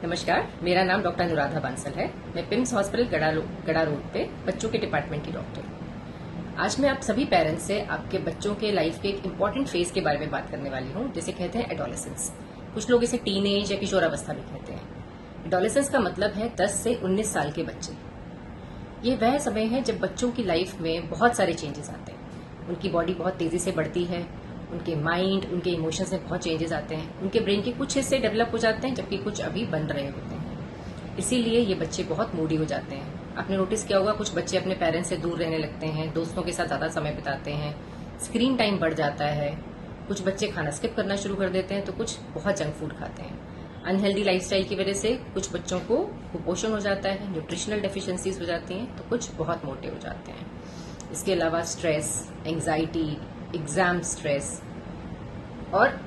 नमस्कार, मेरा नाम डॉक्टर अनुराधा बांसल है। मैं पिम्स हॉस्पिटल गड़ा रोड पे बच्चों के डिपार्टमेंट की डॉक्टर हूँ। आज मैं आप सभी पेरेंट्स से आपके बच्चों के लाइफ के एक इम्पॉर्टेंट फेज के बारे में बात करने वाली हूँ, जिसे कहते हैं एडोलेसेंस। कुछ लोग इसे टीनेज या किशोरावस्था भी कहते हैं। एडोलेसेंस का मतलब है 10 से 19 साल के बच्चे। ये वह समय है जब बच्चों की लाइफ में बहुत सारे चेंजेस आते हैं। उनकी बॉडी बहुत तेजी से बढ़ती है, उनके माइंड, उनके इमोशंस में बहुत चेंजेस आते हैं। उनके ब्रेन के कुछ हिस्से डेवलप हो जाते हैं, जबकि कुछ अभी बन रहे होते हैं। इसीलिए ये बच्चे बहुत मूडी हो जाते हैं। आपने नोटिस किया होगा, कुछ बच्चे अपने पेरेंट्स से दूर रहने लगते हैं, दोस्तों के साथ ज्यादा समय बिताते हैं, स्क्रीन टाइम बढ़ जाता है। कुछ बच्चे खाना स्किप करना शुरू कर देते हैं, तो कुछ बहुत जंक फूड खाते हैं। अनहेल्दी लाइफस्टाइल की वजह से कुछ बच्चों को कुपोषण हो जाता है, न्यूट्रिशनल डेफिशिएंसीज हो जाती हैं, तो कुछ बहुत मोटे हो जाते हैं। इसके अलावा स्ट्रेस, एंग्जाइटी, एग्जाम स्ट्रेस और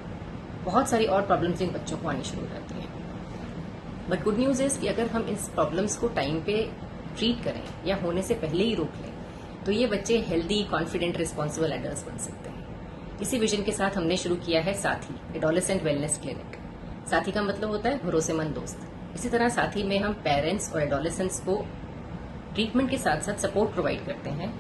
बहुत सारी और प्रॉब्लम्स इन बच्चों को आनी शुरू हो जाती हैं। बट गुड न्यूज इज कि अगर हम इस प्रॉब्लम्स को टाइम पे ट्रीट करें या होने से पहले ही रोक लें, तो ये बच्चे हेल्दी, कॉन्फिडेंट, रिस्पॉन्सिबल एडल्ट्स बन सकते हैं। इसी विजन के साथ हमने शुरू किया है साथी, एडोलेसेंट वेलनेस क्लिनिक। साथी का मतलब होता है भरोसेमंद दोस्त। इसी तरह साथी में हम पेरेंट्स और एडोलेसेंट्स को ट्रीटमेंट के साथ साथ सपोर्ट प्रोवाइड करते हैं,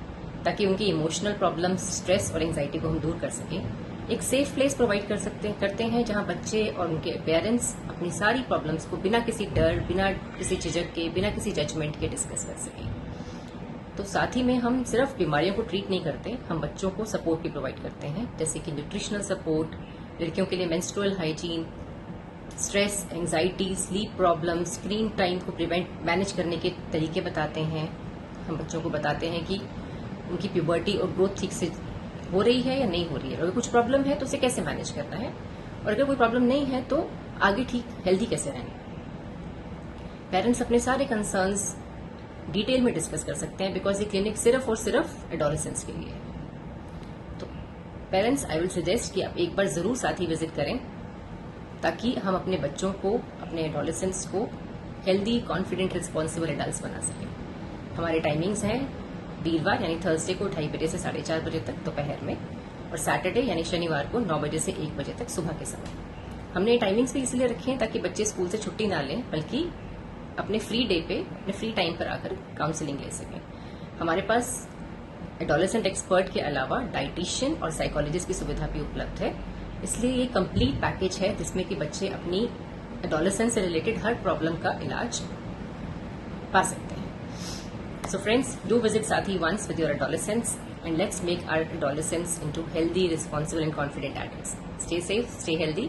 ताकि उनकी इमोशनल प्रॉब्लम्स, स्ट्रेस और एंग्जाइटी को हम दूर कर सकें। एक सेफ प्लेस प्रोवाइड करते हैं जहां बच्चे और उनके पेरेंट्स अपनी सारी प्रॉब्लम्स को बिना किसी डर, बिना किसी झिझक के, बिना किसी जजमेंट के डिस्कस कर सकें। तो साथ ही में हम सिर्फ बीमारियों को ट्रीट नहीं करते, हम बच्चों को सपोर्ट भी प्रोवाइड करते हैं, जैसे कि न्यूट्रिशनल सपोर्ट, लड़कियों के लिए menstrual hygiene, stress, anxiety, sleep problem, screen time को मैनेज करने के तरीके बताते हैं। हम बच्चों को बताते हैं कि उनकी प्यूबर्टी और ग्रोथ ठीक से हो रही है या नहीं हो रही है। अगर कुछ प्रॉब्लम है तो उसे कैसे मैनेज करना है, और अगर कोई प्रॉब्लम नहीं है तो आगे ठीक हेल्दी कैसे रहेंगे। पेरेंट्स अपने सारे कंसर्न्स डिटेल में डिस्कस कर सकते हैं, बिकॉज ये क्लिनिक सिर्फ और सिर्फ एडोलेसेंट्स के लिए है। तो पेरेंट्स, आई विल सजेस्ट कि आप एक बार जरूर साथी विजिट करें, ताकि हम अपने बच्चों को, अपने एडोलेसेंट्स को हेल्दी, कॉन्फिडेंट, रिस्पॉन्सिबल एडल्ट्स बना सकें। हमारे टाइमिंग्स हैं वीरवार यानी थर्सडे को 2:30 बजे से 4:30 बजे तक दोपहर में, और सैटरडे यानी शनिवार को 9 बजे से 1 बजे तक सुबह के समय। हमने ये टाइमिंग्स भी इसलिए रखे हैं ताकि बच्चे स्कूल से छुट्टी ना लें, बल्कि अपने फ्री डे पे, अपने फ्री टाइम पर आकर काउंसलिंग ले सकें। हमारे पास एडोलेसेंट एक्सपर्ट के अलावा डाइटिशियन और साइकोलॉजिस्ट की सुविधा भी उपलब्ध है। इसलिए ये कंप्लीट पैकेज है, जिसमें कि बच्चे अपनी एडोलेसेंस से रिलेटेड हर प्रॉब्लम का इलाज पा सकते हैं। So friends, do visit Sathi once with your adolescents, and let's make our adolescents into healthy, responsible and confident adults. Stay safe, stay healthy.